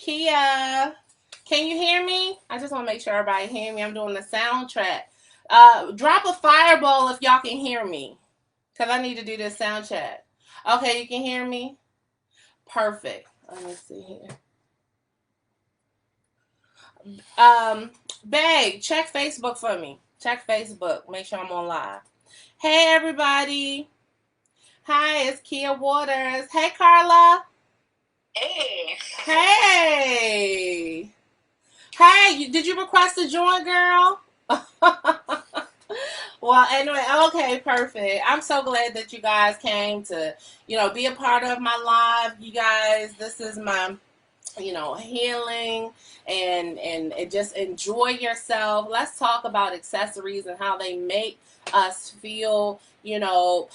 Kia, can you hear me? I just want to make sure everybody hear me. I'm doing the soundtrack. Drop a fireball if y'all can hear me, cause I need to do this sound check. Okay, you can hear me. Perfect. Let me see here. Bag, check Facebook for me. Check Facebook. Make sure I'm on live. Hey everybody. Hi, it's Kia Waters. Hey Carla. Hey. Hey. Hey, did you request to join, girl? Well, anyway, okay, perfect. I'm so glad that you guys came to, be a part of my live. You guys, this is my, healing and just enjoy yourself. Let's talk about accessories and how they make us feel,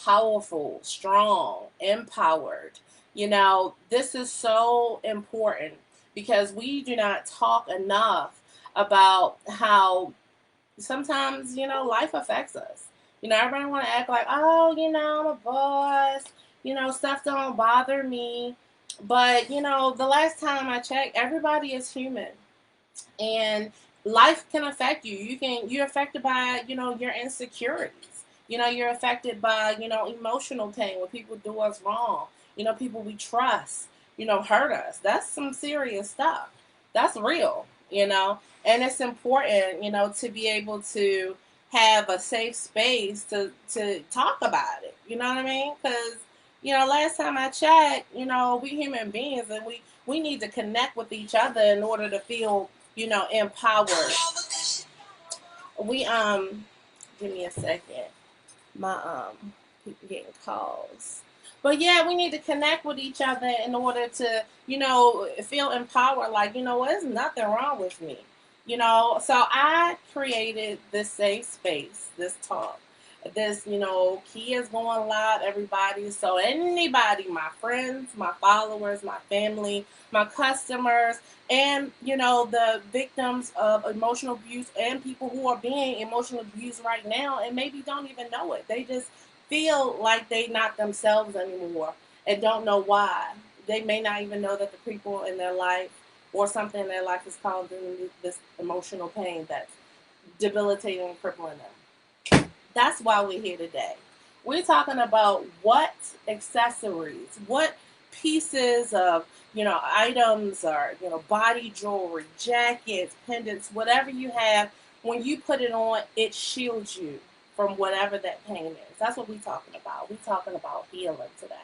powerful, strong, empowered. This is so important because we do not talk enough about how sometimes, life affects us. Everybody want to act like, oh, I'm a boss. Stuff don't bother me. But, the last time I checked, everybody is human. And life can affect you. You're affected by, your insecurities. You're affected by, emotional pain when people do us wrong. People we trust, hurt us. That's some serious stuff. That's real, and it's important, to be able to have a safe space to talk about it. You know what I mean? Because last time I checked, we human beings and we need to connect with each other in order to feel, empowered. We give me a second. My people getting calls. But yeah, we need to connect with each other in order to, feel empowered. Like, there's nothing wrong with me. So I created this safe space, this talk. This, Kia's going live, everybody. So anybody, my friends, my followers, my family, my customers, and the victims of emotional abuse and people who are being emotionally abused right now and maybe don't even know it. They just feel like they not themselves anymore and don't know why. They may not even know that the people in their life or something in their life is causing this emotional pain that's debilitating and crippling them. That's why we're here today. We're talking about what accessories, what pieces of, items or, body jewelry, jackets, pendants, whatever you have, when you put it on, it shields you from whatever that pain is. That's what we're talking about. We're talking about healing today.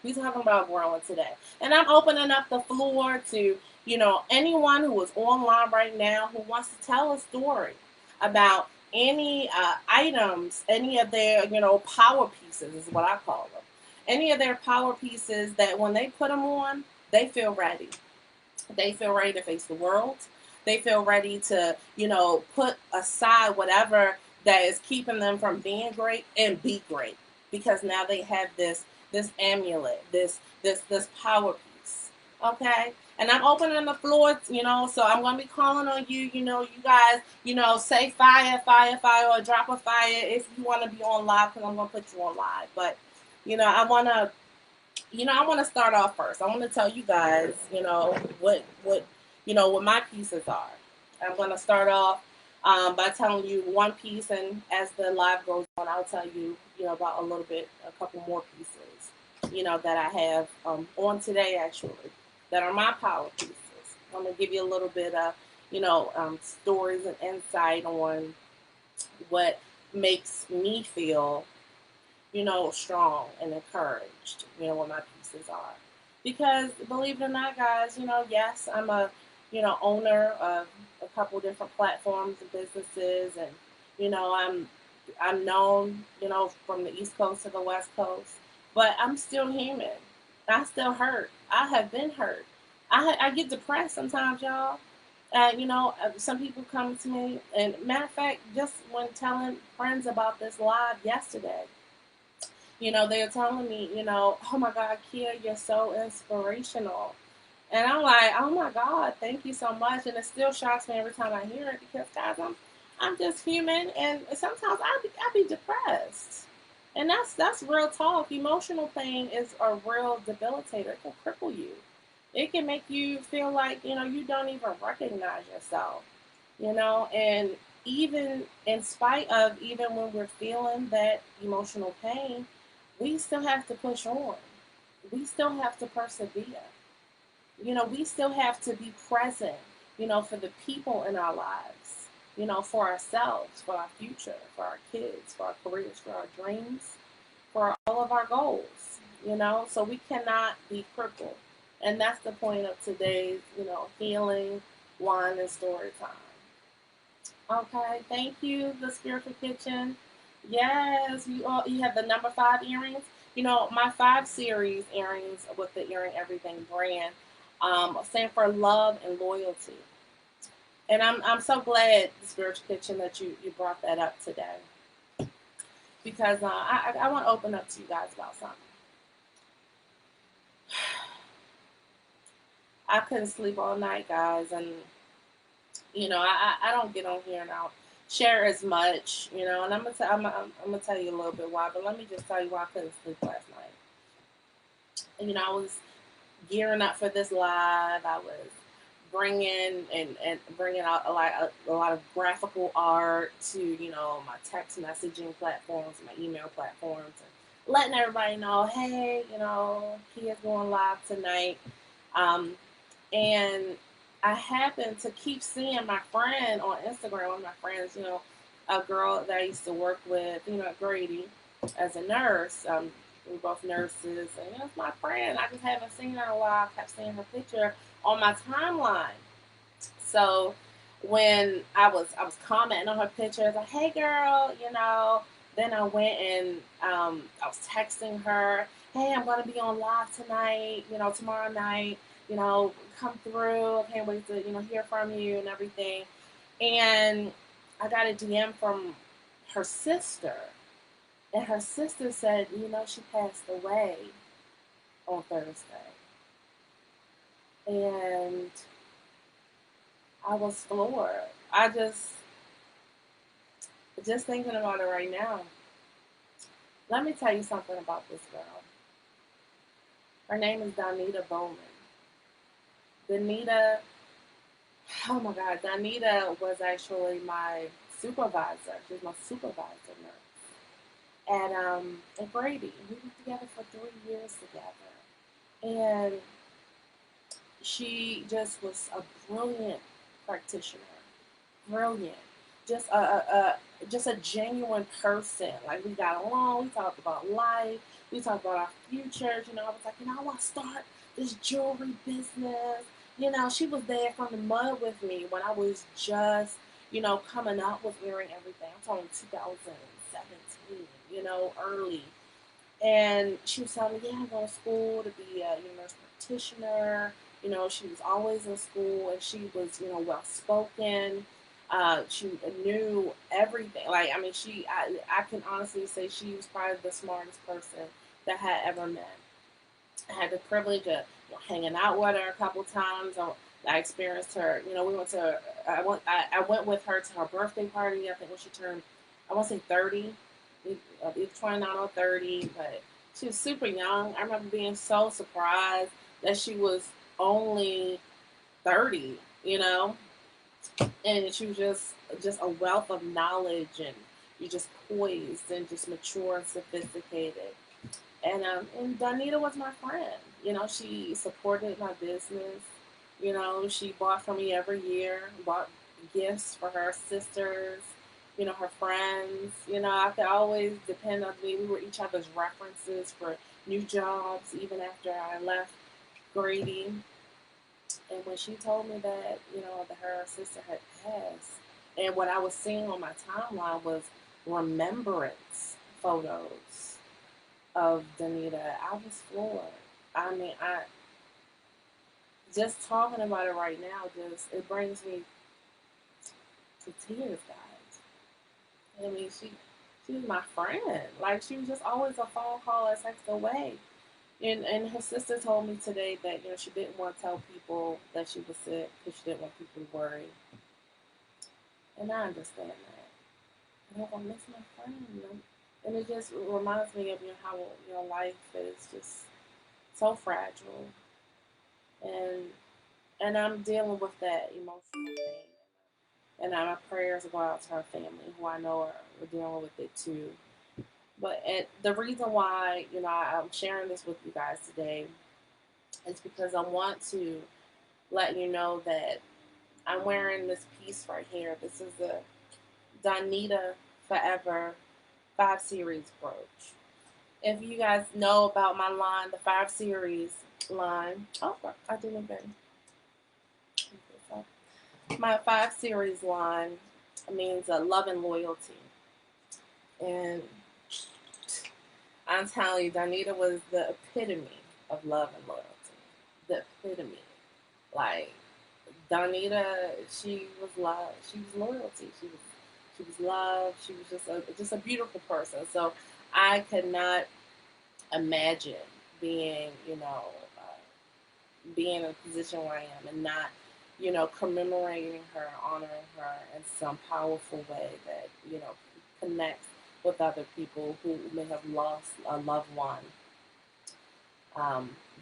We're talking about growing today. And I'm opening up the floor to, anyone who is online right now who wants to tell a story about any items, any of their, power pieces is what I call them. Any of their power pieces that when they put them on, they feel ready. They feel ready to face the world. They feel ready to, put aside whatever that is keeping them from being great and be great because now they have this amulet, this power piece. Okay? And I'm opening the floor, so I'm going to be calling on you, you guys, say fire, fire, fire, or drop a fire if you want to be on live because I'm going to put you on live. But, I want to I want to start off first. I want to tell you guys, what my pieces are. I'm going to start off by telling you one piece, and as the live goes on, I'll tell you, about a couple more pieces, that I have on today actually, that are my power pieces. I'm going to give you a little bit of, stories and insight on what makes me feel strong and encouraged, what my pieces are. Because believe it or not, guys, yes, I'm a, owner of a couple different platforms and businesses, and I'm known, from the East Coast to the West Coast, but I'm still human. I still hurt. I have been hurt. I get depressed sometimes, y'all. Some people come to me, and matter of fact, just when telling friends about this live yesterday, they were telling me, oh my God, Kia, you're so inspirational. And I'm like, oh my God, thank you so much. And it still shocks me every time I hear it because, guys, I'm just human, and sometimes I be depressed. And that's real talk. Emotional pain is a real debilitator. It can cripple you. It can make you feel like, you don't even recognize yourself, and even in spite of, even when we're feeling that emotional pain, we still have to push on. We still have to persevere. We still have to be present, for the people in our lives, for ourselves, for our future, for our kids, for our careers, for our dreams, for all of our goals, so we cannot be crippled. And that's the point of today's, healing wine and story time. Okay, thank you, the Spiritual Kitchen. Yes, you have the number 5 earrings. My 5 series earrings with the Earring Everything brand stand for love and loyalty. And I'm so glad, the Spiritual Kitchen, that you brought that up today, because I want to open up to you guys about something. I couldn't sleep all night, guys, and I don't get on here and I'll share as much, and I'm gonna tell you a little bit why, but let me just tell you why I couldn't sleep last night. I was gearing up for this live. I was bringing out a lot of graphical art to my text messaging platforms, my email platforms, and letting everybody know, hey, he is going live tonight. And I happened to keep seeing my friend on Instagram, one of my friends, a girl that I used to work with, at Grady as a nurse. We're both nurses, and it's my friend. I just haven't seen her in a while. I kept seeing her picture on my timeline. So when I was commenting on her pictures, like, hey girl, then I went and I was texting her, hey, I'm gonna be on live tonight, tomorrow night, come through. I can't wait to, hear from you and everything. And I got a DM from her sister. And her sister said, she passed away on Thursday. And I was floored. Just thinking about it right now. Let me tell you something about this girl. Her name is Donita Bowman. Donita, oh my God, Donita was actually my supervisor. She was my supervisor nurse at Brady. We were together for 3 years together. And she just was a brilliant practitioner. Brilliant. Just a genuine person. Like, we got along, we talked about life, we talked about our futures. I was like, I want to start this jewelry business. She was there from the mud with me when I was just, coming up with Earring Everything. I'm talking 2017, early. And she was telling me, yeah, I'm going to school to be a nurse practitioner. She was always in school, and she was, well spoken. She knew everything. Like, I mean, I can honestly say she was probably the smartest person that I had ever met. I had the privilege of hanging out with her a couple times. I experienced her. We went to. I went with her to her birthday party. I think when she turned, I want to say 30, either 29 or 30, but she was super young. I remember being so surprised that she was only 30. And she was just a wealth of knowledge, and you just poised and just mature and sophisticated. And Donita was my friend. She supported my business. She bought for me every year, bought gifts for her sisters, her friends. I could always depend on me. We were each other's references for new jobs, even after I left Grady. And when she told me that, that her sister had passed, and what I was seeing on my timeline was remembrance photos of Donita, I was floored. I mean, I just talking about it right now, just it brings me to tears, guys. I mean, she was my friend. Like, she was just always a phone call or text away. And her sister told me today that she didn't want to tell people that she was sick because she didn't want people to worry. And I understand that. And I miss my friend. And it just reminds me of how life is just so fragile. and I'm dealing with that emotional pain. And my prayers go out to her family, who I know are dealing with it too. But the reason why, I'm sharing this with you guys today is because I want to let you know that I'm wearing this piece right here. This is a Donita Forever 5 Series brooch. If you guys know about my line, the 5 Series line, oh, I didn't even. My 5 Series line means love and loyalty. And I'm telling you, Donita was the epitome of love and loyalty. The epitome. Like, Donita, she was love. She was loyalty. She was love. She was just a beautiful person. So I could not imagine being, being in a position where I am and not, commemorating her, honoring her in some powerful way that, connects with other people who may have lost a loved one,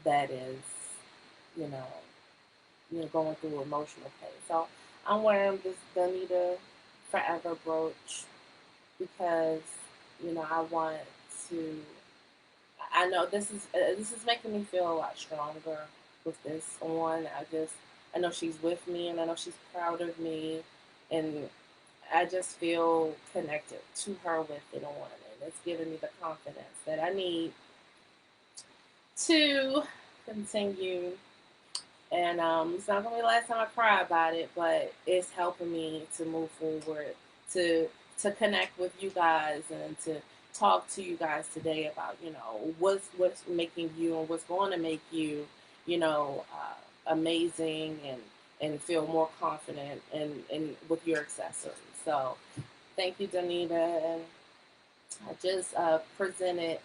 that is, you know, going through emotional pain. So I'm wearing this Donita Forever brooch because, I want to. I know this is making me feel a lot stronger with this on. I know she's with me, and I know she's proud of me, and I just feel connected to her with it on, and it's giving me the confidence that I need to continue. And it's not gonna be the last time I cry about it, but it's helping me to move forward, to connect with you guys, and to talk to you guys today about what's making you and what's going to make you amazing, and feel more confident in with your accessories. So thank you, Donita, and I just presented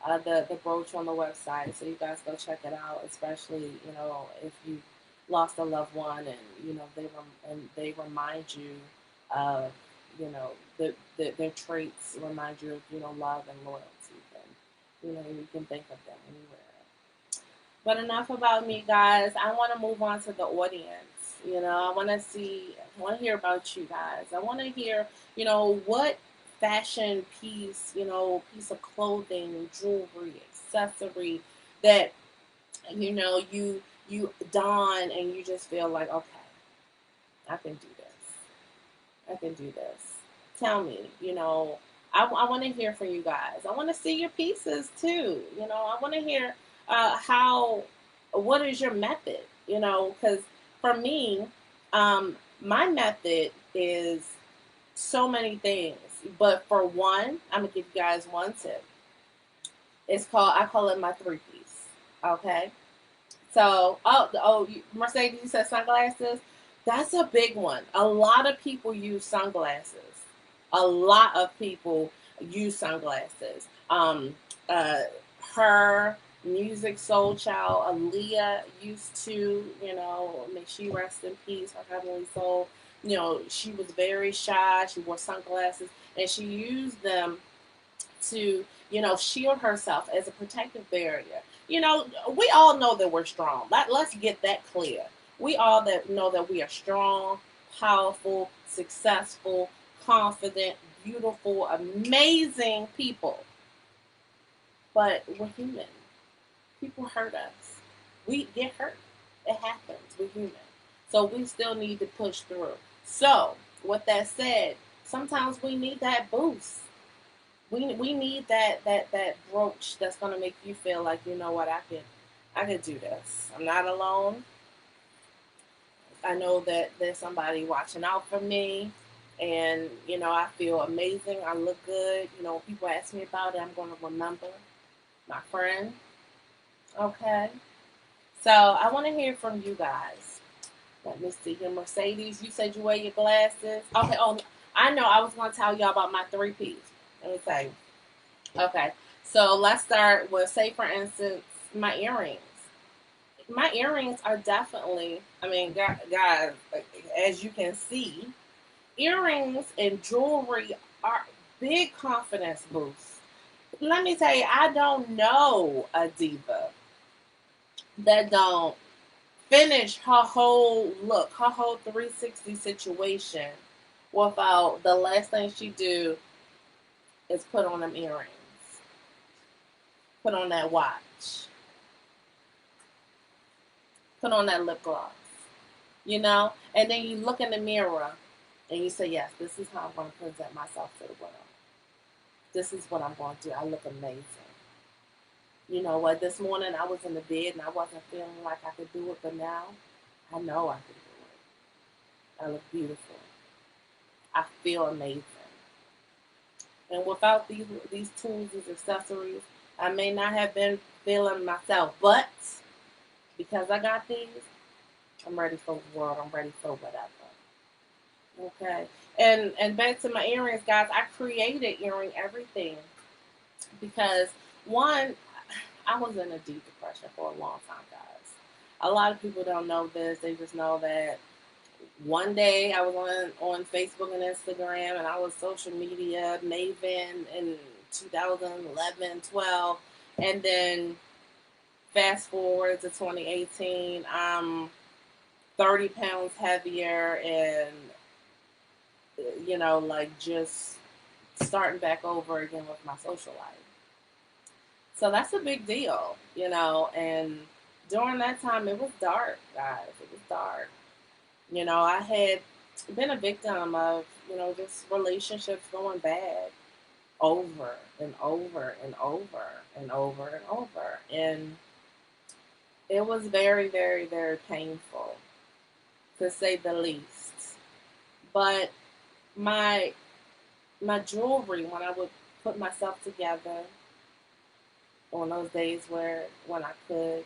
the brooch on the website, so you guys go check it out. Especially if you lost a loved one, and they remind you of their traits, remind you of love and loyalty, and you can think of them anywhere. But enough about me, guys. I want to move on to the audience. I want to I want to hear about you guys. I want to hear, what fashion piece, piece of clothing, jewelry, accessory that, you don and you just feel like, okay, I can do this. I can do this. Tell me, I want to hear from you guys. I want to see your pieces too. I want to hear what is your method? Because for me, my method is so many things. But for one, I'm gonna give you guys one tip. I call it my 3 piece. Okay. So, Mercedes, you said sunglasses. That's a big one. A lot of people use sunglasses. A lot of people use sunglasses. Uh, her music soul child, Aaliyah, used to, may she rest in peace, her heavenly soul. She was very shy. She wore sunglasses, and she used them to, shield herself as a protective barrier. We all know that we're strong. Let's get that clear. We all know that we are strong, powerful, successful, confident, beautiful, amazing people. But we're human. People hurt us. We get hurt. It happens. We're human. So we still need to push through. So, with that said, sometimes we need that boost. We need that brooch that's gonna make you feel like, what, I can do this. I'm not alone. I know that there's somebody watching out for me, and I feel amazing. I look good. When people ask me about it, I'm gonna remember my friend. Okay, so I want to hear from you guys. Let me see here, Mercedes. You said you wear your glasses. Okay. Oh, I know. I was gonna tell y'all about my 3 piece. Let me tell you. Okay, so let's start with, say, for instance, my earrings. My earrings are definitely, I mean, guys, as you can see, earrings and jewelry are big confidence boosts. Let me tell you, I don't know a diva that don't finish her whole look, her whole 360 situation without the last thing she do is put on them earrings, put on that watch, put on that lip gloss, and then you look in the mirror and you say, yes, this is how I'm going to present myself to the world. This is what I'm going to do. I look amazing. You know what? This morning I was in the bed and I wasn't feeling like I could do it, but now I know I can do it. I look beautiful. I feel amazing. And without these tools, these accessories, I may not have been feeling myself, but because I got these, I'm ready for the world. I'm ready for whatever. Okay. And back to my earrings, guys. I created Earring Everything because one, I was in a deep depression for a long time, guys. A lot of people don't know this. They just know that one day I was on Facebook and Instagram, and I was social media maven in 2011, 12, and then fast forward to 2018, I'm 30 pounds heavier, and like just starting back over again with my social life. So that's a big deal, and during that time it was dark, guys. It was dark. I had been a victim of, just relationships going bad over and over and over and over and over. And it was very, very, very painful, to say the least. But my my jewelry, when I would put myself together on those days when I could,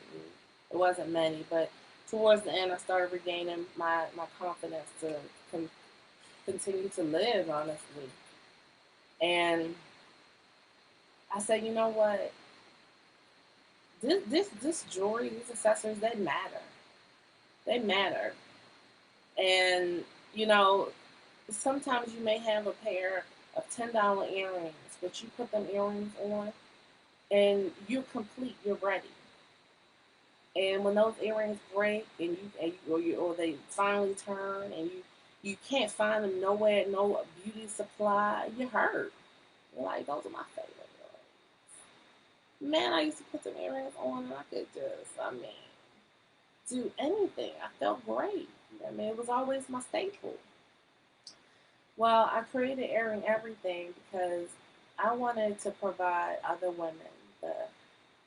it wasn't many, but towards the end I started regaining my confidence to continue to live, honestly. And I said, you know what? This jewelry, these accessories, they matter. They matter. And you know, sometimes you may have a pair of $10 earrings, but you put them earrings on, and you're complete. You're ready. And when those earrings break, or they finally turn, and you can't find them nowhere, no beauty supply, you hurt. You're like, those are my favorite earrings. Man, I used to put them earrings on and I could just, do anything. I felt great. It was always my staple. Well, I created Airing Everything because I wanted to provide other women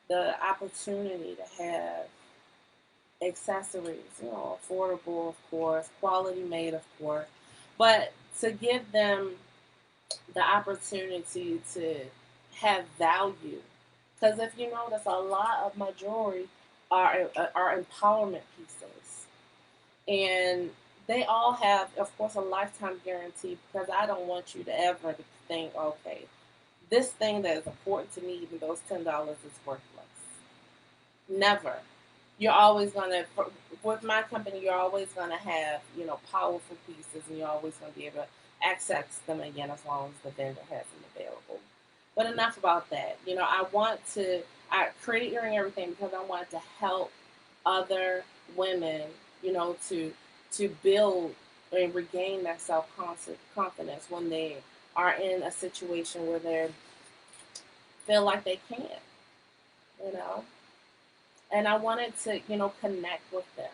the opportunity to have accessories, affordable, of course, quality made, of course, but to give them the opportunity to have value. Because if you notice, a lot of my jewelry are empowerment pieces, and they all have, of course, a lifetime guarantee. Because I don't want you to ever think, okay, this thing that is important to me, even though it's $10, is worthless. Never. You're always gonna, with my company, you're always gonna have, powerful pieces, and you're always gonna be able to access them again as long as the vendor has them available. But enough about that. I created Earring Everything because I wanted to help other women, to build and regain their self confidence when they are in a situation where they feel like they can't, you know. And I wanted to, connect with them.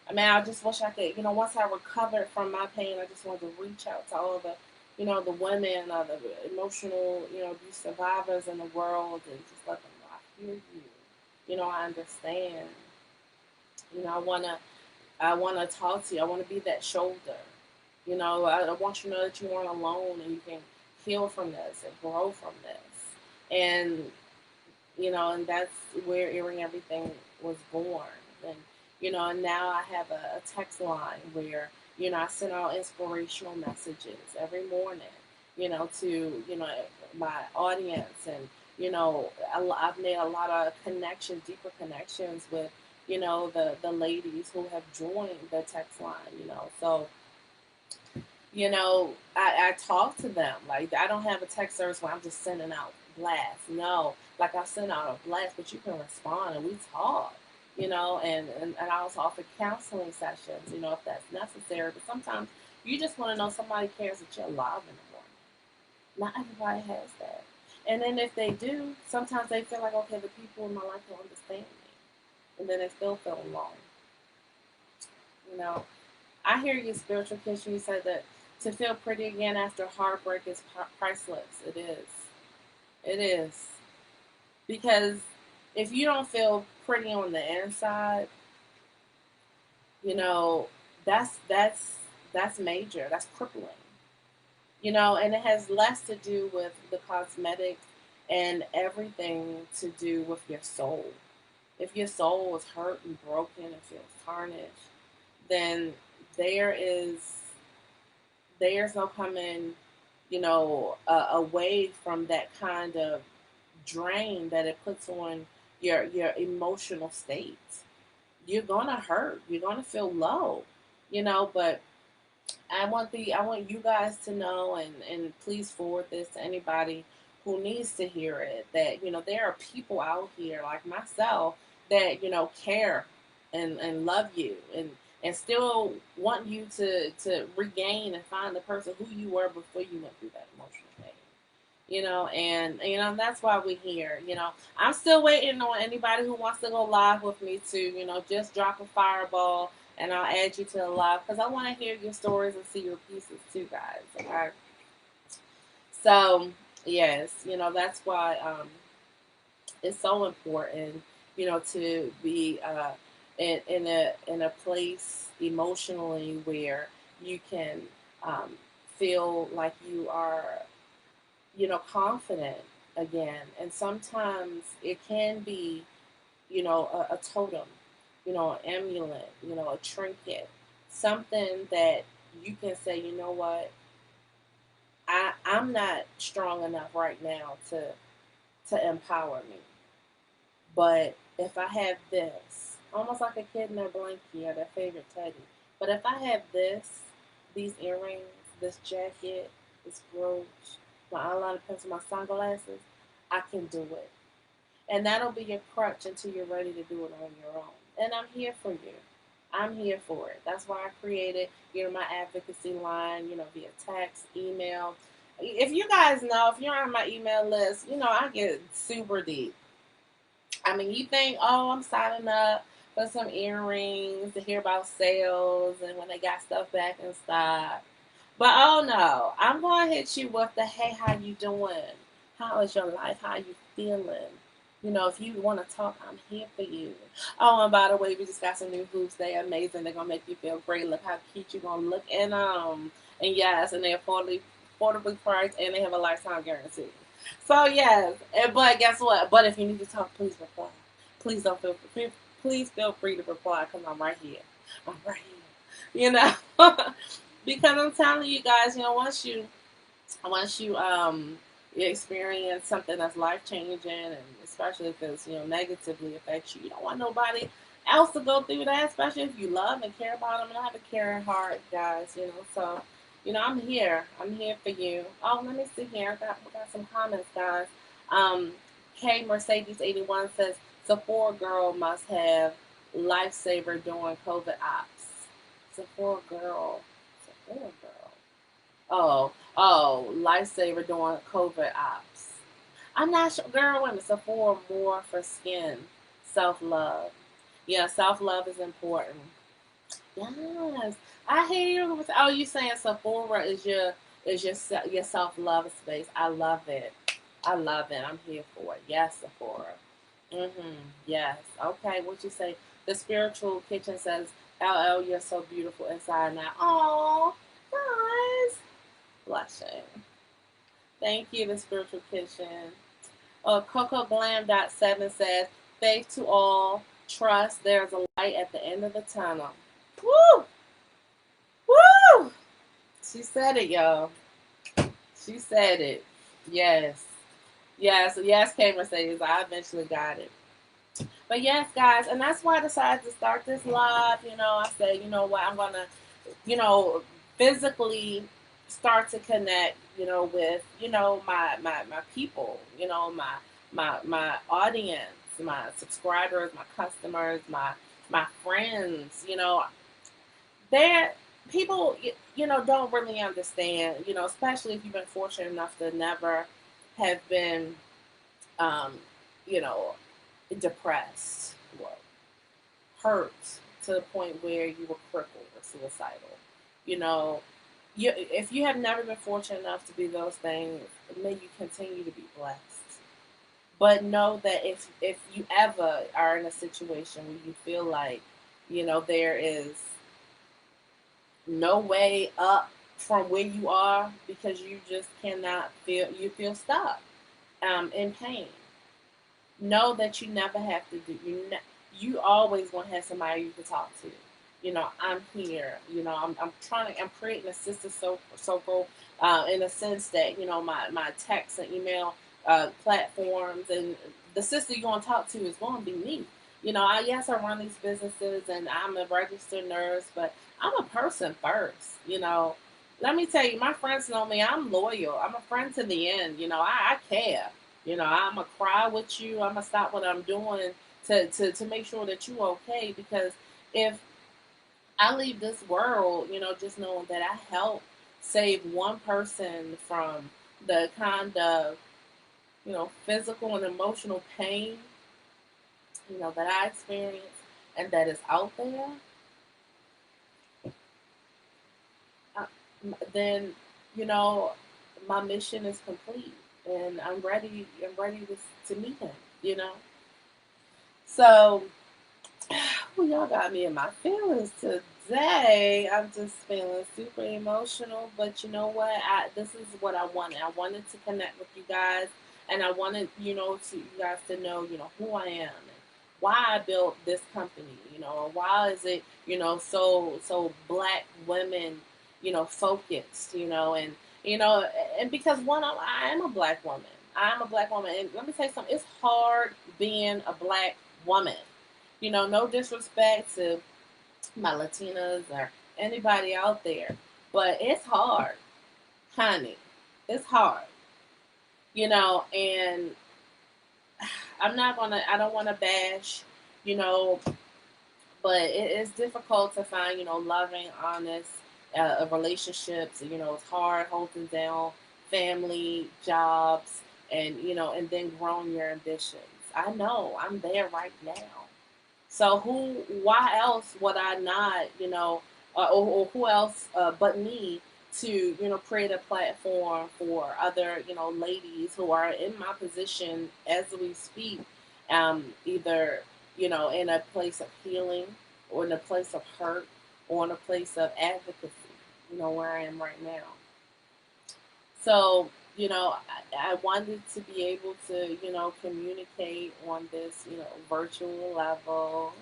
And I just wish I could, once I recovered from my pain, I just wanted to reach out to all the, the women, the emotional, abuse survivors in the world, and just let them know I hear you. I understand. I wanna talk to you. I wanna be that shoulder. I want you to know that you aren't alone, and you can heal from this and grow from this. And and that's where Earring Everything was born. And, and now I have a text line where, I send out inspirational messages every morning, to, my audience. And, I've made a lot of connections, deeper connections with, the ladies who have joined the text line, So, I talk to them. Like, I don't have a text service where I'm just sending out blasts. No, like I send out a blast, but you can respond and we talk. and I also offer counseling sessions, if that's necessary. But sometimes you just want to know somebody cares that you're alive in the morning. Not everybody has that. And then if they do, sometimes they feel like, okay, the people in my life don't understand me. And then they still feel alone. You know, I hear you, spiritual Christian. You said that to feel pretty again after heartbreak is priceless. It is. It is. Because if you don't feel pretty on the inside, you know, that's major. That's crippling. And it has less to do with the cosmetics and everything to do with your soul. If your soul is hurt and broken and feels tarnished, then there is there's no coming, away from that kind of drain that it puts on your emotional state. You're gonna hurt. You're gonna feel low, but I want you guys to know, and please forward this to anybody who needs to hear it, that there are people out here like myself that care and love you, and still want you to regain and find the person who you were before you went through that emotional pain. And that's why we're here. I'm still waiting on anybody who wants to go live with me to just drop a fireball, and I'll add you to the live, because I want to hear your stories and see your pieces too, guys. Okay. So yes, that's why it's so important, to be in a place emotionally where you can feel like you are confident again. And sometimes it can be, a totem, an amulet, a trinket, something that you can say, I'm not strong enough right now to empower me. But if I have this, almost like a kid in their blankie or their favorite teddy, but if I have these earrings, this jacket, this brooch, my eyeliner pencil, my sunglasses, I can do it. And that'll be your crutch until you're ready to do it on your own. And I'm here for you. I'm here for it. That's why I created, my advocacy line, via text, email. If you guys know, if you're on my email list, I get super deep. I mean, you think, oh, I'm signing up for some earrings to hear about sales and when they got stuff back in stock. But oh no, I'm gonna hit you with the hey, how you doing? How is your life? How you feeling? If you want to talk, I'm here for you. Oh, and by the way, we just got some new hoops. They're amazing. They're gonna make you feel great. Look how cute you're gonna look in them. And yes, and they're affordably priced, and they have a lifetime guarantee. So yes, but guess what? But if you need to talk, please reply. Please don't feel free. Please feel free to reply, because I'm right here. I'm right here. Because I'm telling you guys, once you you experience something that's life changing, and especially if it's negatively affects you, you don't want nobody else to go through that. Especially if you love and care about them, and I have a caring heart, guys. So I'm here. I'm here for you. Oh, let me see here. We got some comments, guys. Um, K Mercedes 81 says Sephora girl must have lifesaver during COVID ops. Sephora girl. Sephora girl. Lifesaver during COVID ops. I'm not sure, girl. Women, Sephora more for skin, self love. Yeah, self love is important. Yes, I hear you. Oh, you saying Sephora is your self love space? I love it. I love it. I'm here for it. Yes, Sephora. Yes. Okay. What you say? The spiritual kitchen says, "LL, you're so beautiful inside and out." Oh, guys, blushing. Thank you, the spiritual kitchen. Coco Glam .7 says, "Faith to all, trust. There's a light at the end of the tunnel." Woo! Woo! She said it, y'all. She said it. Yes. Yes. Yes, K Mercedes. I eventually got it. But yes, guys, and that's why I decided to start this live. I said, you know what, I'm gonna, you know, physically start to connect, with, my people, my audience, my subscribers, my customers, my friends, they're people, don't really understand, especially if you've been fortunate enough to never have been, um, you know, depressed or hurt to the point where you were crippled or suicidal. You know, if you have never been fortunate enough to be those things, may you continue to be blessed. But know that if you ever are in a situation where you feel like, there is no way up from where you are because you just cannot feel stuck, in pain. Know that you never have to do you always gonna have somebody you can talk to. I'm here. I'm creating a sister circle, in a sense that my text and email platforms, and the sister you're gonna talk to is gonna be me. I run these businesses and I'm a registered nurse, but I'm a person first. Let me tell you, my friends know me. I'm loyal. I'm a friend to the end. I care. I'm going to cry with you. I'm going to stop what I'm doing to make sure that you're okay. Because if I leave this world, just knowing that I helped save one person from the kind of, physical and emotional pain, that I experienced and that is out there, uh, then, you know, my mission is complete and I'm ready to meet him, you know? So, well, y'all got me in my feelings today. I'm just feeling super emotional, but you know what? This is what I wanted. I wanted to connect with you guys, and I wanted to you guys to know who I am and why I built this company. Why is it so black women focused. And you know and because I am a black woman. I'm a black woman, and let me tell you something. It's hard being a black woman. No disrespect to my Latinas or anybody out there, but it's hard, honey. It's hard, and I don't want to bash, you know, but it is difficult to find, loving, honest relationships. It's hard holding down family, jobs, and then growing your ambitions. I know I'm there right now. So why else would I not, or who else but me to, create a platform for other, ladies who are in my position as we speak, either, in a place of healing or in a place of hurt or in a place of advocacy, where I am right now. So, I wanted to be able to, communicate on this, virtual level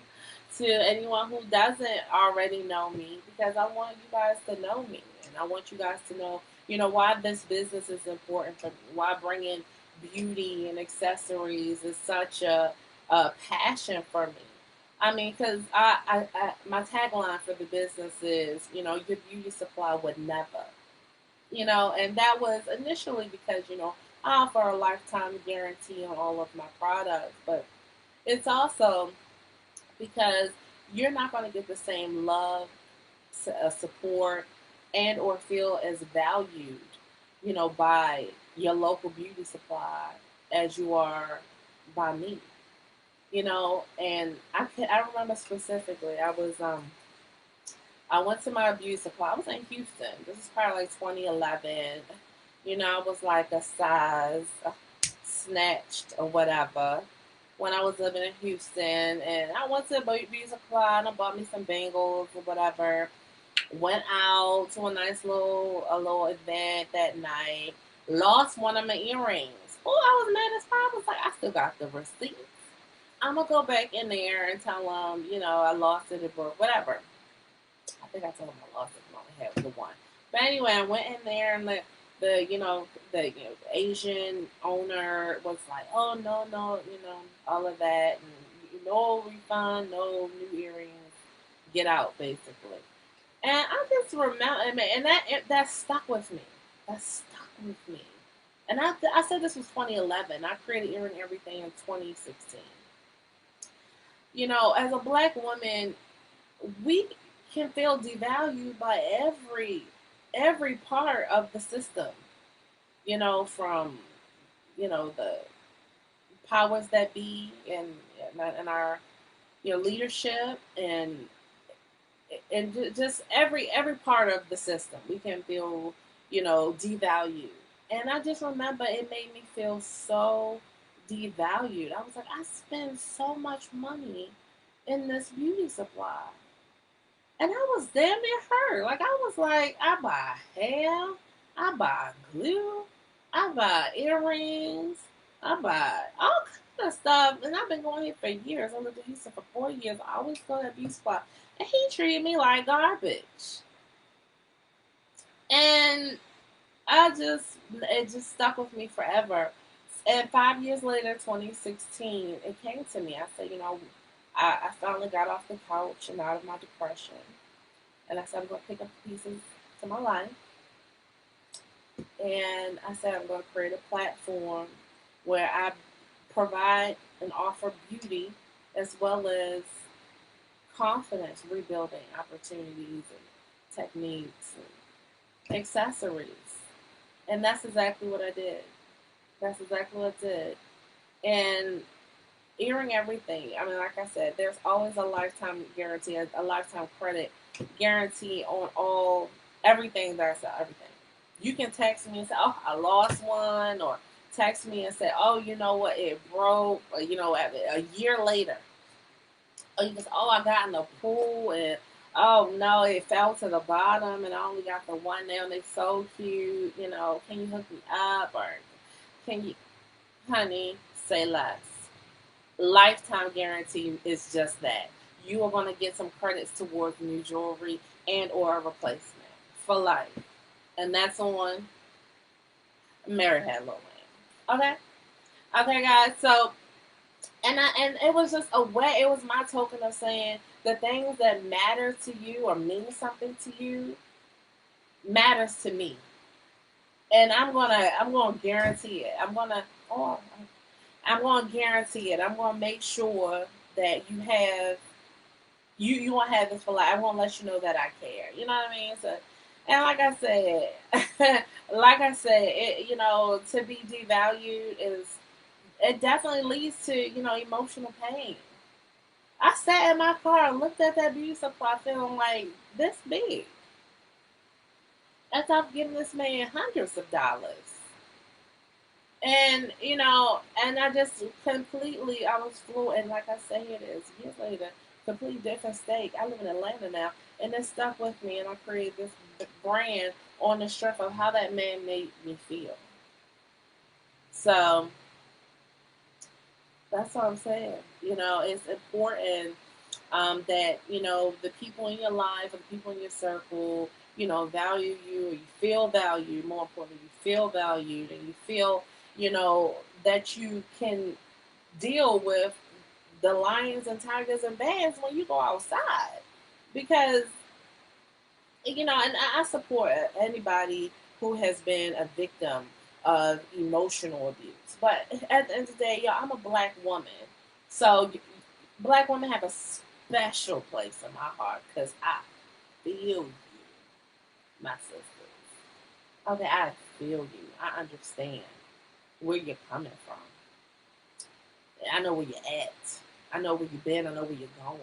to anyone who doesn't already know me, because I want you guys to know me and I want you guys to know, why this business is important for me, why bringing beauty and accessories is such a passion for me. I mean, because my tagline for the business is, your beauty supply would never, and that was initially because, I offer a lifetime guarantee on all of my products, but it's also because you're not going to get the same love, support, and or feel as valued, by your local beauty supply as you are by me, and I remember specifically, I went to my beauty supply. I was in Houston. This is probably like 2011. I was like a size snatched or whatever when I was living in Houston. And I went to a beauty supply and I bought me some bangles or whatever. Went out to a little event that night. Lost one of my earrings. Oh, I was mad as fuck. I was like, I still got the receipts. I'm gonna go back in there and tell them, I lost it or whatever. I think I told him I lost it and only had the one. But anyway, I went in there and the Asian owner was like, oh no, all of that, and no refund, no new earrings, get out basically. And I just remember, and that stuck with me. That stuck with me. And I said this was 2011. I created Earring Everything in 2016. as a black woman, we can feel devalued by every part of the system. From the powers that be and our leadership and just every part of the system we can feel devalued. And I just remember it made me feel so devalued. I was like, I spend so much money in this beauty supply, and I was damn near hurt. Like, I was like, I buy hair, I buy glue, I buy earrings, I buy all kind of stuff. And I've been going here for years. I lived in Houston for 4 years. I always go to that beauty spot. And he treated me like garbage. And it just stuck with me forever. And 5 years later, 2016, it came to me. I said, I finally got off the couch and out of my depression. And I said, I'm going to pick up the pieces to my life. And I said, I'm going to create a platform where I provide and offer beauty as well as confidence rebuilding opportunities and techniques and accessories. And that's exactly what I did. That's exactly what I did. And Earring Everything, I mean, like I said, there's always a lifetime guarantee, a lifetime credit guarantee on everything that I sell, everything. You can text me and say, oh, I lost one, or text me and say, oh, you know what, it broke, or, a year later. Or you can say, oh, I got in the pool, and oh, no, it fell to the bottom, and I only got the one nail, and it's so cute, can you hook me up, or can you, honey, say less. Lifetime guarantee is just that. You are going to get some credits towards new jewelry and or a replacement for life. And that's on Mary Had Lil Wayne. Okay? Okay, guys. So, and it was just a way, it was my token of saying the things that matter to you or mean something to you matters to me. And I'm gonna guarantee it. I'm gonna guarantee it. I'm gonna make sure that you won't have this for life. I won't let you know that I care. You know what I mean? So, and like I said, to be devalued it definitely leads to emotional pain. I sat in my car and looked at that beauty supply, feeling like this big. After I've given this man hundreds of dollars. And and I just completely, I was fluent. And like I say, it is years later, complete different state. I live in Atlanta now, and it stuck with me. And I created this brand on the strength of how that man made me feel. So that's what I'm saying. It's important that the people in your life, or the people in your circle, value you, or you feel valued. More importantly, you feel valued, and you feel that you can deal with the lions and tigers and bears when you go outside. Because and I support anybody who has been a victim of emotional abuse. But at the end of the day, I'm a black woman, so black women have a special place in my heart because I feel you, my sisters. Okay, I feel you. I understand where you're coming from. I know where you're at. I know where you've been. I know where you're going.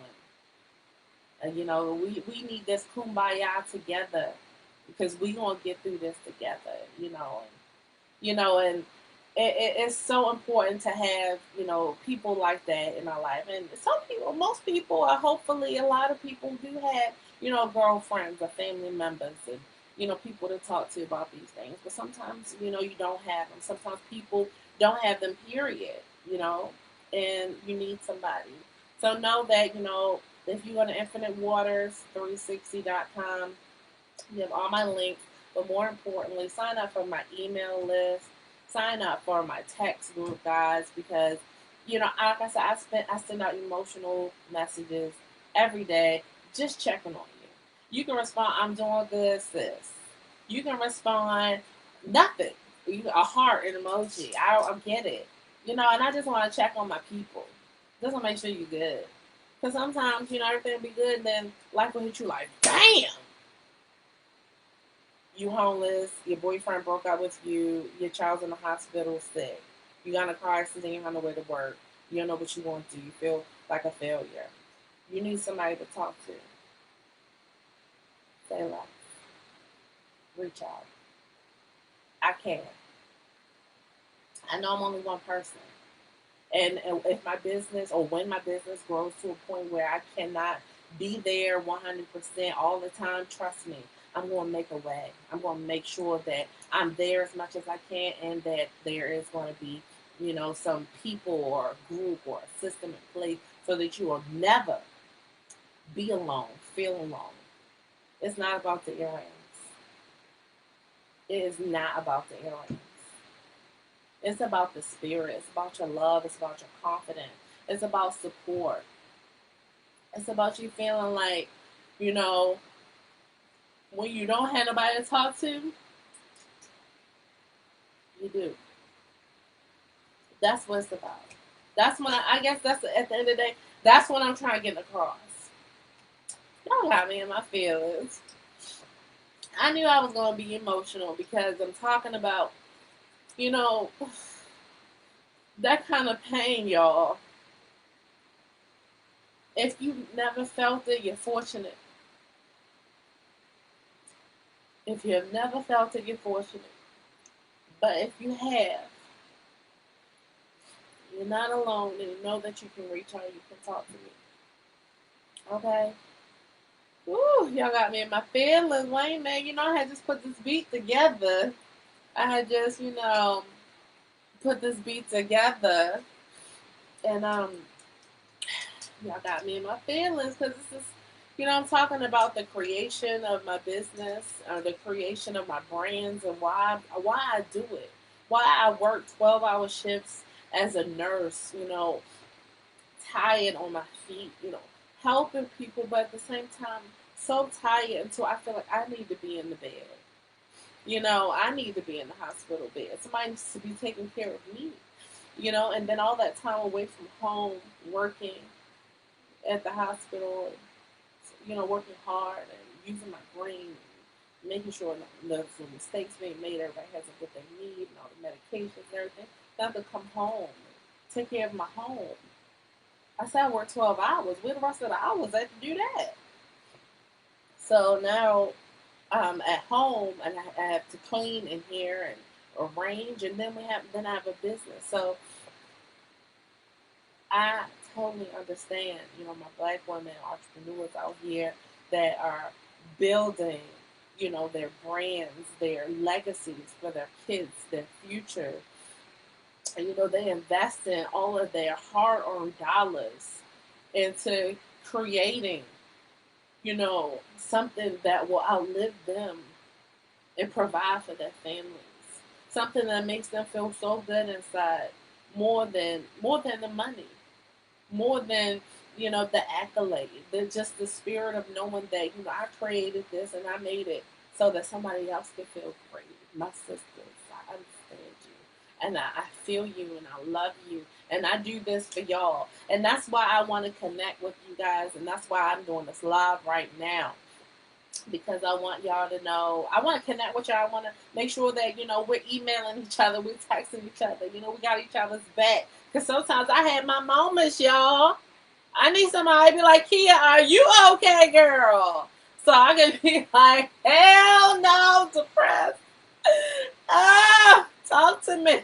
And we need this kumbaya together because we gonna get through this together. And it's so important to have people like that in our life. And most people, or hopefully a lot of people, do have girlfriends or family members and people to talk to about these things. But sometimes you don't have them. Sometimes people don't have them. Period. And you need somebody. So know that if you go to infinitewaters360.com, you have all my links. But more importantly, sign up for my email list. Sign up for my text group, guys, because like I said, I send out emotional messages every day, just checking on you. You can respond, I'm doing good, sis. You can respond, nothing. A heart, an emoji. I get it. And I just want to check on my people. Just want to make sure you're good. Because sometimes, everything will be good, and then life will hit you like, damn! You homeless, your boyfriend broke up with you, your child's in the hospital sick, you got in a car accident, you're on the way to work, you don't know what you want to do, you feel like a failure. You need somebody to talk to. Say less. Reach out. I can. I know I'm only one person. And if my business, or when my business grows to a point where I cannot be there 100% all the time, trust me, I'm going to make a way. I'm going to make sure that I'm there as much as I can, and that there is going to be, some people or a group or a system in place so that you will never be alone, feel alone. It's not about the earrings. It is not about the earrings. It's about the spirit. It's about your love. It's about your confidence. It's about support. It's about you feeling like, you know, when you don't have nobody to talk to, you do. That's what it's about. That's when I guess that's at the end of the day, that's what I'm trying to get across. Y'all got me in my feelings. I knew I was going to be emotional because I'm talking about, you know, that kind of pain, y'all. If you never felt it, you're fortunate. If you've never felt it, you're fortunate. But if you have, you're not alone, and you know that you can reach out, you can talk to me. Okay? Woo, y'all got me in my feelings, Wayne, man. I had just put this beat together. I had just, put this beat together. And, y'all got me in my feelings because this is, I'm talking about the creation of my business, or the creation of my brands, and why I do it. Why I work 12-hour shifts as a nurse, tired on my feet, helping people, but at the same time, so tired until I feel like I need to be in the bed. I need to be in the hospital bed. Somebody needs to be taking care of me, and then all that time away from home, working at the hospital, working hard and using my brain, and making sure no mistakes being made, everybody has what they need, and all the medications and everything. I have to come home, take care of my home. I said I work 12 hours. Where the rest of the hours I have to do that? So now I'm at home, and I have to clean in here and arrange, and then I have a business. So I totally understand, my black women entrepreneurs out here that are building, their brands, their legacies for their kids, their future. And, they invest in all of their hard-earned dollars into creating, something that will outlive them and provide for their families. Something that makes them feel so good inside, more than the money, more than the accolade, just the spirit of knowing that I created this and I made it so that somebody else can feel great. My sisters, I understand you, and I feel you, and I love you, and I do this for y'all, and that's why I want to connect with you guys, and that's why I'm doing this live right now. Because I want y'all to know, I want to connect with y'all. I want to make sure that, we're emailing each other, we're texting each other, we got each other's back. Because sometimes I had my moments, y'all. I need somebody to be like, Kia, are you okay, girl? So I can be like, hell no, depressed. Talk to me.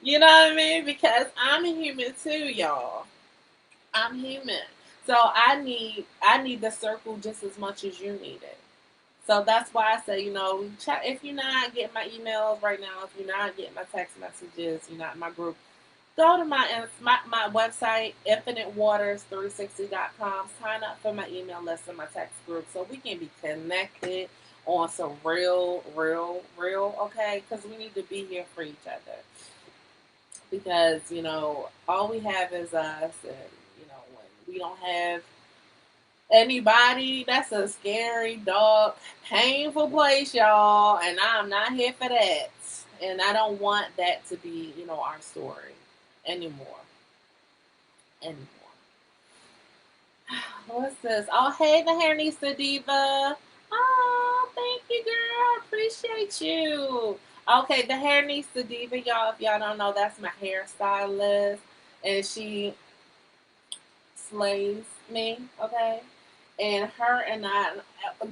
You know what I mean? Because I'm a human too, y'all. I'm human. So I need the circle just as much as you need it. So that's why I say, check if you're not getting my emails right now, if you're not getting my text messages, you're not in my group, go to my website, infinitewaters360.com. Sign up for my email list and my text group so we can be connected on some real, okay? Because we need to be here for each other. Because, all we have is us, and, when we don't have anybody, that's a scary, dark, painful place, y'all, and I'm not here for that. And I don't want that to be, our story anymore. What's this? Oh, hey, the hair Nista Diva. Oh, thank you, girl. Appreciate you. Okay, the hair Nista Diva, y'all. If y'all don't know, that's my hairstylist, and she slays me. Okay, and her and I,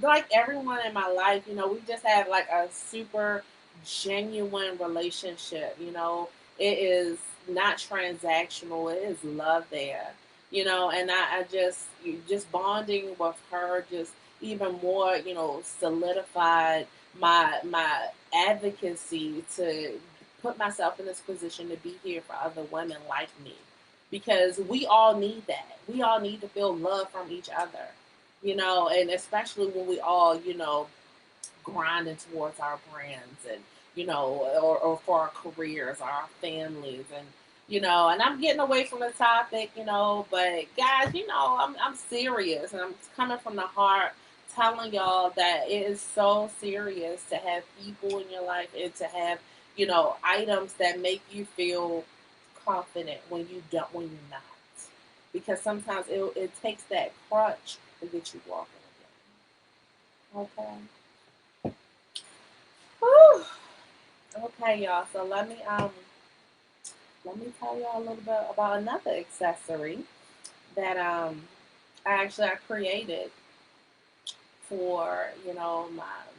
like everyone in my life, we just have like a super genuine relationship. It is not transactional. It is love there. And I just bonding with her just even more, solidified my advocacy to put myself in this position to be here for other women like me because we all need that. We all need to feel love from each other, and especially when we all, grinding towards our brands and, or for our careers, our families, and I'm getting away from the topic, but guys, I'm serious and I'm coming from the heart telling y'all that it is so serious to have people in your life and to have, items that make you feel confident when you're not. Because sometimes it takes that crutch to get you walking again. Okay. Whew. Okay, y'all. So let me tell y'all a little bit about another accessory that I created for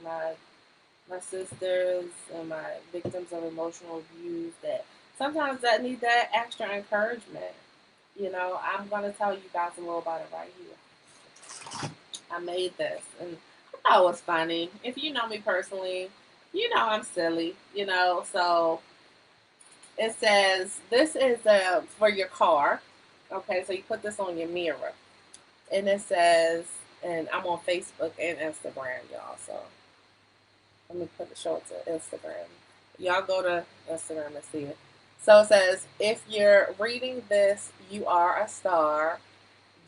my sisters and my victims of emotional abuse that sometimes that need that extra encouragement. I'm gonna tell you guys a little about it right here. I made this and I thought it was funny. If you know me personally, I'm silly, so it says this is for your car. Okay, so you put this on your mirror. And it says, and I'm on Facebook and Instagram, y'all. So let me show it to Instagram. Y'all go to Instagram and see it. So it says, if you're reading this, you are a star.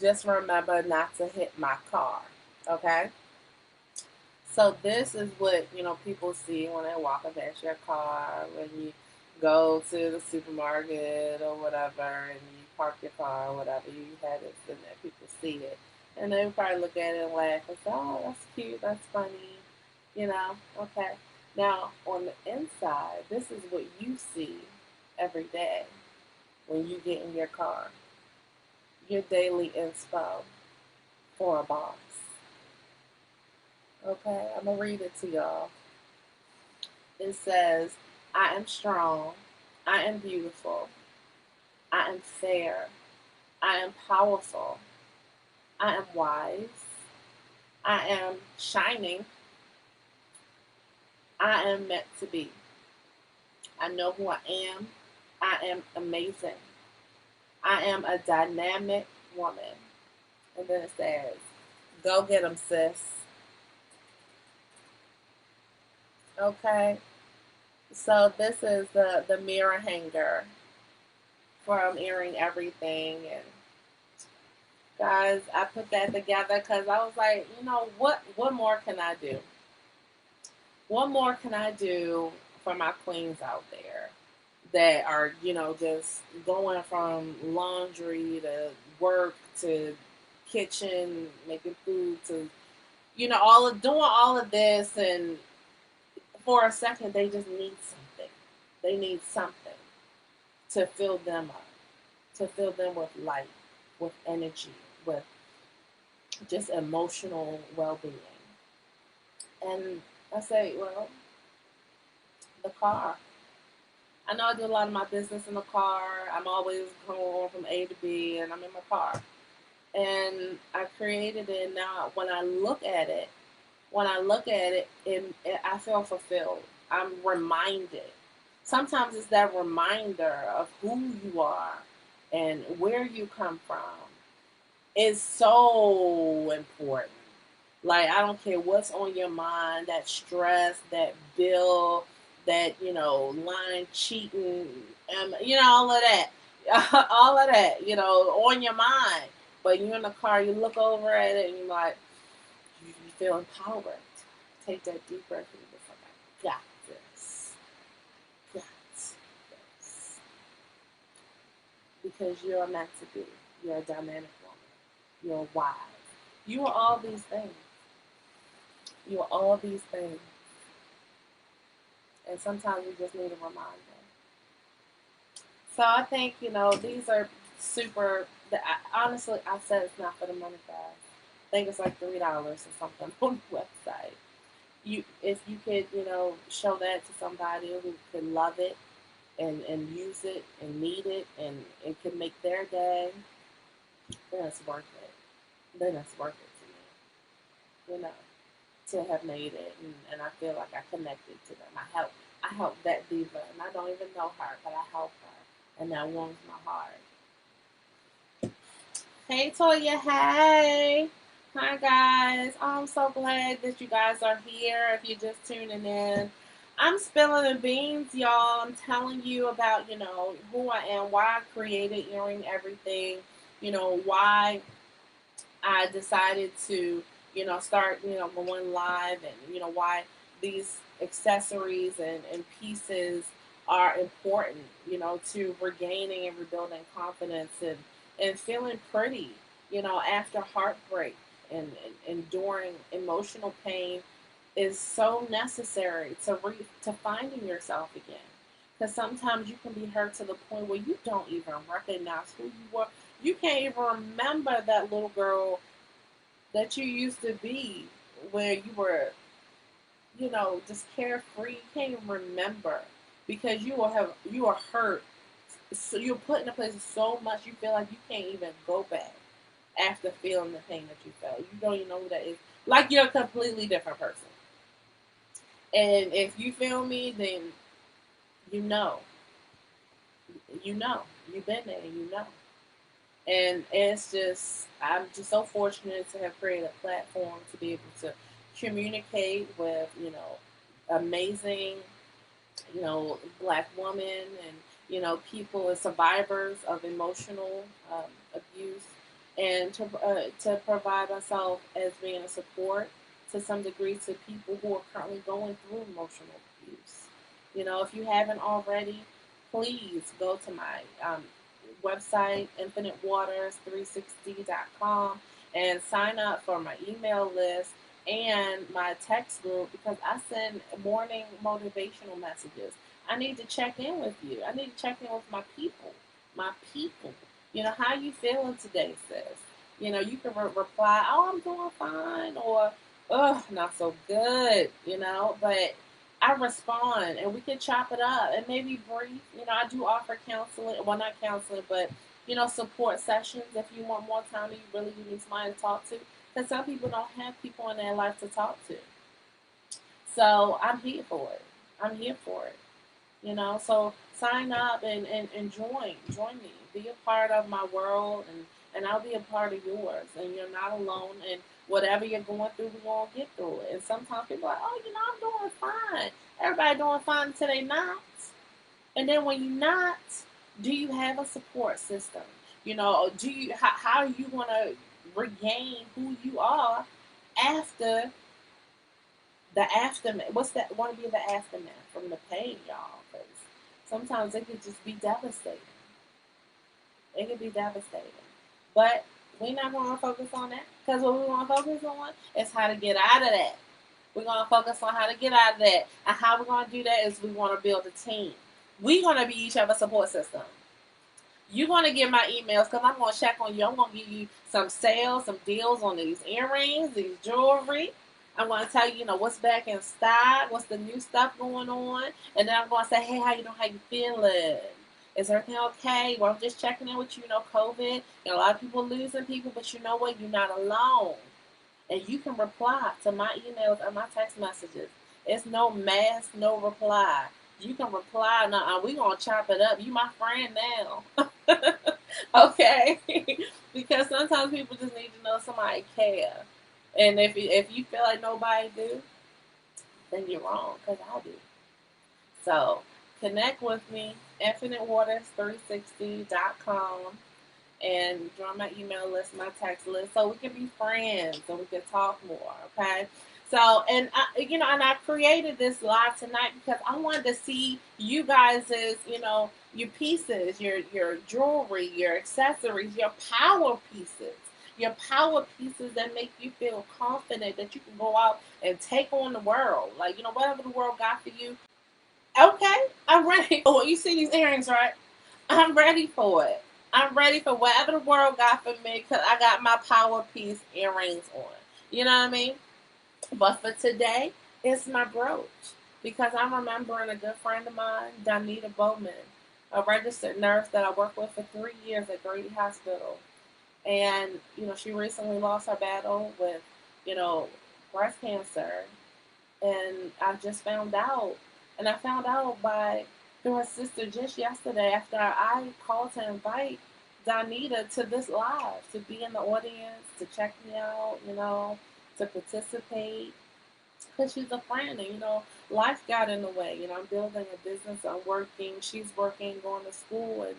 Just remember not to hit my car. Okay? So this is what, people see when they walk past your car, when you go to the supermarket or whatever and you park your car or whatever, you have it in there, people see it. And they probably look at it and laugh and say, oh, that's cute, that's funny, okay. Now, on the inside, this is what you see every day when you get in your car. Your daily inspo for a boss. Okay, I'm going to read it to y'all. It says, I am strong. I am beautiful. I am fair. I am powerful. I am wise. I am shining. I am meant to be. I know who I am. I am amazing. I am a dynamic woman. And then it says, go get them, sis. Okay. So this is the mirror hanger from Earring Everything. And guys, I put that together because I was like, what more can I do? What more can I do for my queens out there that are, just going from laundry to work to kitchen, making food to, doing all of this, and for a second they just need something. They need something to fill them up, to fill them with light, with energy, with just emotional well-being. And I say, well, the car. I know I do a lot of my business in the car. I'm always going from A to B, and I'm in my car. And I created it. Now, when I look at it, I feel fulfilled. I'm reminded. Sometimes it's that reminder of who you are and where you come from is so important. Like, I don't care what's on your mind, that stress, that bill, that, lying, cheating, all of that. All of that, on your mind. But you're in the car, you look over at it and you're like, you feel empowered. Take that deep breath and you're just like, I got this. Got this. Because you're meant to be. You're a dynamic woman. You're wise. You are all these things. You are all these things. And sometimes we just need a reminder. So I think, these are super. Honestly, I said it's not for the money, guys. I think it's like $3 or something on the website. If you could, show that to somebody who could love it and use it and need it and it can make their day, then it's worth it. Then it's worth it to me, to have made it. And I feel like I connected to them. I helped that diva, and I don't even know her, but I helped her, and that warms my heart. Hey, Toya. Hey. Hi, guys. I'm so glad that you guys are here. If you're just tuning in, I'm spilling the beans, y'all. I'm telling you about, who I am, why I created Earring Everything, why I decided to, start, going live and, why these accessories and pieces are important, to regaining and rebuilding confidence and feeling pretty, after heartbreak and enduring emotional pain is so necessary to finding yourself again. Because sometimes you can be hurt to the point where you don't even recognize who you were. You can't even remember that little girl that you used to be, where you were, just carefree. You can't even remember because you are hurt. So you're put in a place of so much you feel like you can't even go back after feeling the pain that you felt. You don't even know who that is. Like you're a completely different person. And if you feel me, then you know, you've been there, And it's just, I'm just so fortunate to have created a platform to be able to communicate with, amazing, black women and, people and survivors of emotional abuse, and to provide myself as being a support to some degree to people who are currently going through emotional abuse. If you haven't already, please go to my website, infinitewaters360.com, and sign up for my email list and my text group because I send morning motivational messages. I need to check in with you. I need to check in with my people. My people. How you feeling today, sis? You can reply, oh, I'm doing fine, or, oh, not so good, but I respond and we can chop it up and maybe brief. I do offer counseling. Well, not counseling, but, support sessions if you want more time and you really need somebody to talk to. Because some people don't have people in their life to talk to. So I'm here for it. I'm here for it. So sign up and join me, be a part of my world, and I'll be a part of yours, and you're not alone, and whatever you're going through, we're going to get through it. And sometimes people are like, oh, I'm doing fine. Everybody doing fine until they not. And then when you're not, do you have a support system? Do you, how are you going to regain who you are after the aftermath? What's that? Want to be the aftermath from the pain, y'all? Because sometimes it could just be devastating. It could be devastating. But we're not going to focus on that because what we want to focus on is how to get out of that. We're going to focus on how to get out of that. And how we're going to do that is we want to build a team. We're going to be each other's support system. You're going to get my emails because I'm going to check on you. I'm going to give you some sales, some deals on these earrings, these jewelry. I'm going to tell you, what's back in stock, what's the new stuff going on. And then I'm going to say, hey, how you doing? How you feeling? Is everything okay? Well, I'm just checking in with you, COVID. A lot of people losing people, but you know what? You're not alone. And you can reply to my emails and my text messages. It's no mask, no reply. You can reply. Now we gonna chop it up. You my friend now, okay? Because sometimes people just need to know somebody care. And if you feel like nobody do, then you're wrong. Cause I do. So connect with me, infinitewaters360.com, and join my email list, my text list, so we can be friends, so we can talk more, okay? So, and I created this live tonight because I wanted to see you guys's, your pieces, your jewelry, your accessories, your power pieces. Your power pieces that make you feel confident that you can go out and take on the world. Like, whatever the world got for you. Okay, I'm ready. Oh, you see these earrings, right? I'm ready for it. I'm ready for whatever the world got for me because I got my power piece earrings on. You know what I mean? But for today, it's my brooch because I'm remembering a good friend of mine, Donita Bowman, a registered nurse that I worked with for 3 years at Grady Hospital. And, she recently lost her battle with, you know, breast cancer. And I just found out. And I found out through her sister just yesterday after I called to invite Donita to this live, to be in the audience, to check me out, to participate. Because she's a friend, and life got in the way. I'm building a business, I'm working, she's working, going to school, and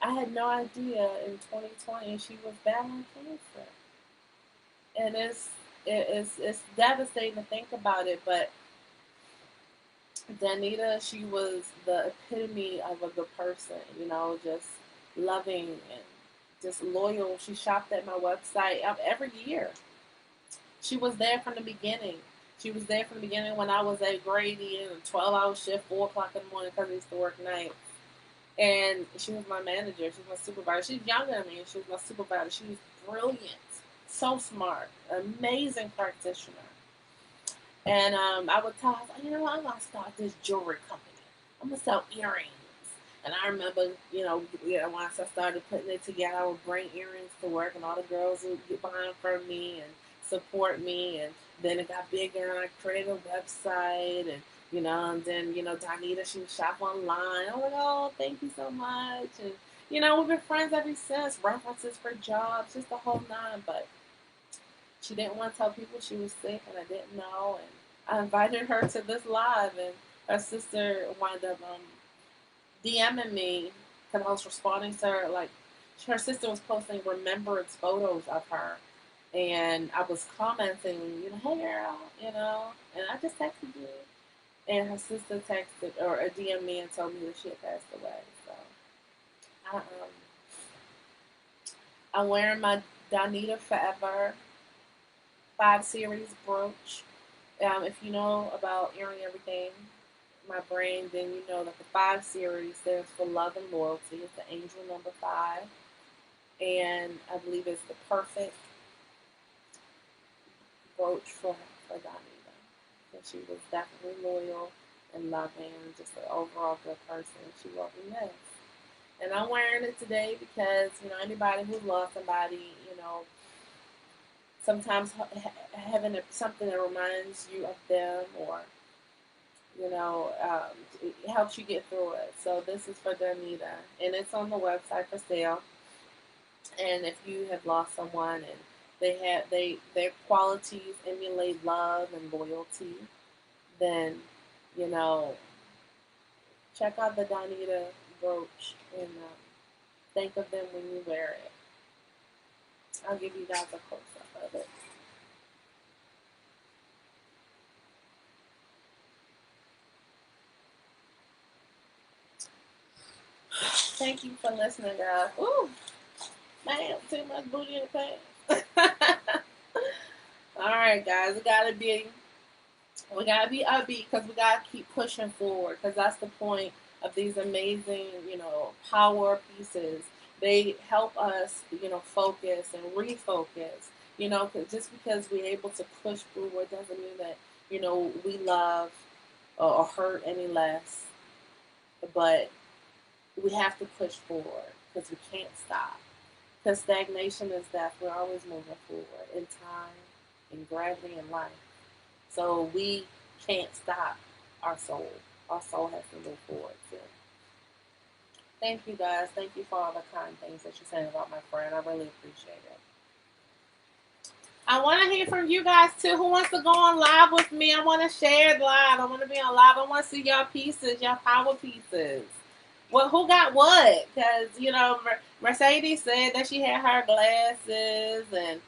I had no idea in 2020 she was battling cancer. And it's devastating to think about it, but Danita, she was the epitome of a good person, just loving and just loyal. She shopped at my website every year. She was there from the beginning. She was there from the beginning when I was at Grady in a 12-hour shift, 4 o'clock in the morning because I used to work nights. And she was my manager. She was my supervisor. She's younger than me, and she was my supervisor. She was brilliant, so smart, amazing practitioner. And I would tell her, I'm going to start this jewelry company. I'm going to sell earrings. And I remember, once I started putting it together, I would bring earrings to work, and all the girls would get behind from me and support me. And then it got bigger, and I created a website. And then, Donita, she would shop online. I'm like, oh, thank you so much. And, we've been friends ever since. References for jobs, just the whole nine. But she didn't want to tell people she was sick, and I didn't know. And I invited her to this live, and her sister wound up DMing me because I was responding to her. Like, her sister was posting remembrance photos of her, and I was commenting, hey girl, and I just texted you. And her sister texted or DM'd me and told me that she had passed away. So I'm wearing my Donita Forever 5 Series brooch. If you know about Earring Everything, my brand, then you know that the 5 Series stands for love and loyalty. It's the angel number 5. And I believe it's the perfect brooch for Donita. And she was definitely loyal and loving and just an overall good person. She will be missed. And I'm wearing it today because, anybody who's lost somebody, sometimes having something that reminds you of them or, it helps you get through it. So this is for Donita, and it's on the website for sale. And if you have lost someone and their qualities emulate love and loyalty, then, check out the Donita brooch and think of them when you wear it. I'll give you guys a close up of it. Thank you for listening, guys. Ooh, man, too much booty in the pants. All right, guys, we gotta be upbeat because we gotta keep pushing forward because that's the point of these amazing, power pieces. They help us, focus and refocus. Cause just because we're able to push forward doesn't mean that we love or hurt any less. But we have to push forward because we can't stop. Because stagnation is death. We're always moving forward in time, in gravity, in life. So we can't stop our soul. Our soul has to move forward too. Thank you guys. Thank you for all the kind things that you're saying about my friend. I really appreciate it. I want to hear from you guys too. Who wants to go on live with me? I want to share it live. I want to be on live. I want to see y'all pieces, y'all power pieces. Well, who got what? Because, Mercedes said that she had her glasses. And,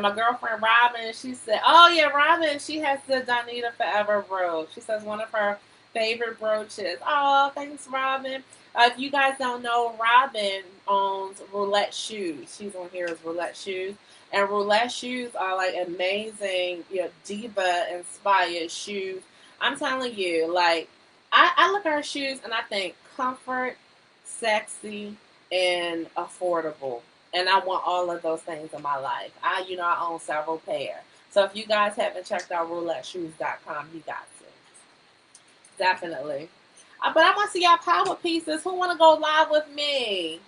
my girlfriend Robin, she said, oh, yeah, Robin, she has the Donita Forever brooch. She says one of her Favorite brooches. Oh, thanks, Robin. If you guys don't know, Robin owns Roulette Shoes. She's on here as Roulette Shoes. And Roulette Shoes are like amazing, diva inspired shoes. I'm telling you, like, I look at her shoes and I think comfort, sexy, and affordable. And I want all of those things in my life. I own several pair. So if you guys haven't checked out rouletteshoes.com, you got to. Definitely. But I want to see y'all power pieces. Who want to go live with me?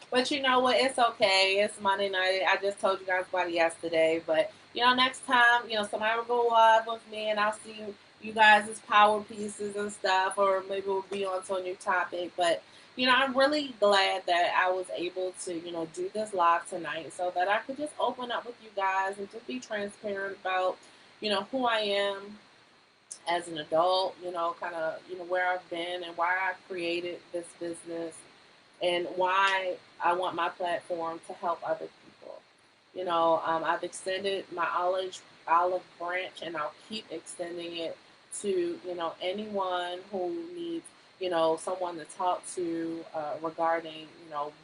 But you know what? It's okay. It's Monday night. I just told you guys about it yesterday. But, next time, somebody will go live with me and I'll see you guys' power pieces and stuff. Or maybe we'll be on to a new topic. But, I'm really glad that I was able to, do this live tonight so that I could just open up with you guys and just be transparent about, who I am as an adult, kind of, where I've been and why I created this business and why I want my platform to help other people. I've extended my olive branch and I'll keep extending it to, anyone who needs, someone to talk to regarding,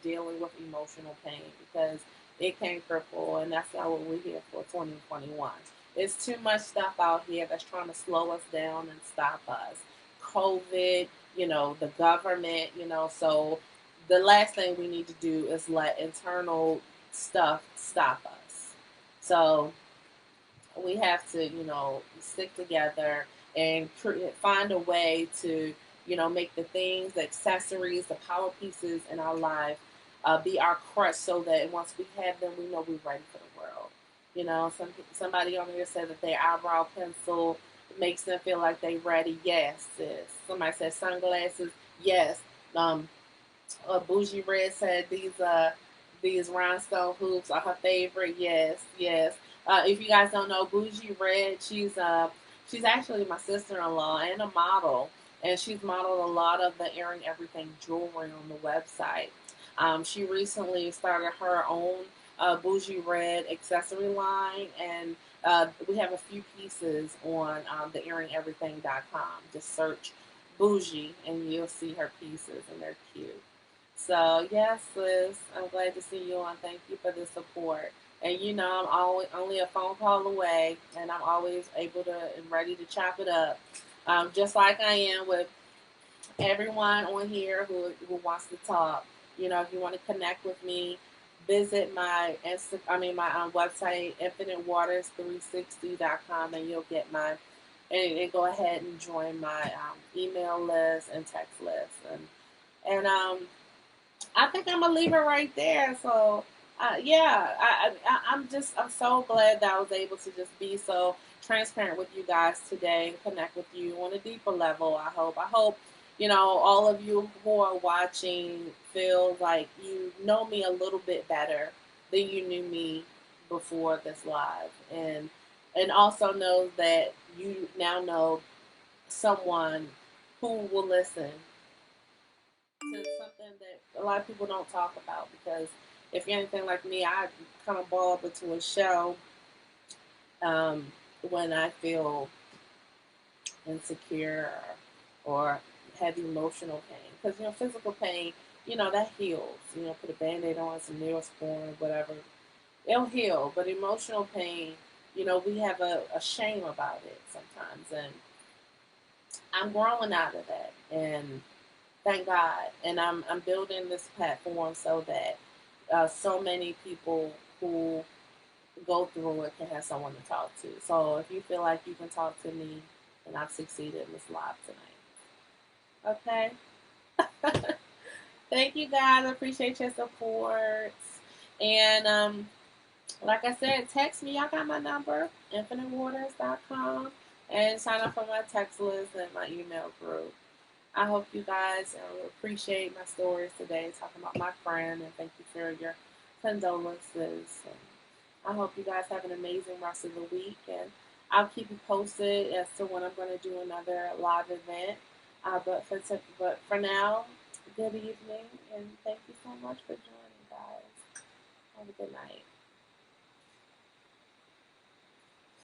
dealing with emotional pain because it can cripple and that's not what we're here for 2021. It's too much stuff out here that's trying to slow us down and stop us. COVID, the government, so the last thing we need to do is let internal stuff stop us. So we have to, stick together and find a way to, make the things, the accessories, the power pieces in our life be our crutch so that once we have them, we know we're ready for the world. Somebody on there said that their eyebrow pencil makes them feel like they're ready. Yes, sis. Somebody said sunglasses. Yes. Bougie Red said these rhinestone hoops are her favorite. Yes, yes. If you guys don't know, Bougie Red, she's actually my sister-in-law and a model, and she's modeled a lot of the Earring Everything jewelry on the website. She recently started her own Bougie Red accessory line, and we have a few pieces on the EarringEverything.com. Just search Bougie, and you'll see her pieces, and they're cute. So yes, Liz, I'm glad to see you on. Thank you for the support. And I'm always only a phone call away, and I'm always able to and ready to chop it up, just like I am with everyone on here who wants to talk. If you want to connect with me, visit my my website infinitewaters360.com, and you'll get my and go ahead and join my email list and text list and I think I'm gonna leave it right there. So, yeah, I'm so glad that I was able to just be so transparent with you guys today and connect with you on a deeper level. I hope, all of you who are watching feel like you know me a little bit better than you knew me before this live, and also know that you now know someone who will listen to something that a lot of people don't talk about because if you're anything like me, I kind of ball up into a shell um, when I feel insecure or have emotional pain. Because, physical pain, that heals. Put a band-aid on, some Neosporin, whatever. It'll heal. But emotional pain, we have a shame about it sometimes. And I'm growing out of that. And thank God. And I'm building this platform so that so many people who go through it can have someone to talk to. So if you feel like you can talk to me, then I've succeeded in this live tonight. Okay? Thank you guys. I appreciate your support. And like I said, text me. I got my number, infinitewaters.com, and sign up for my text list and my email group. I hope you guys appreciate my stories today, talking about my friend, and thank you for your condolences. And I hope you guys have an amazing rest of the week, and I'll keep you posted as to when I'm going to do another live event. But for now, good evening, and thank you so much for joining, guys. Have a good night.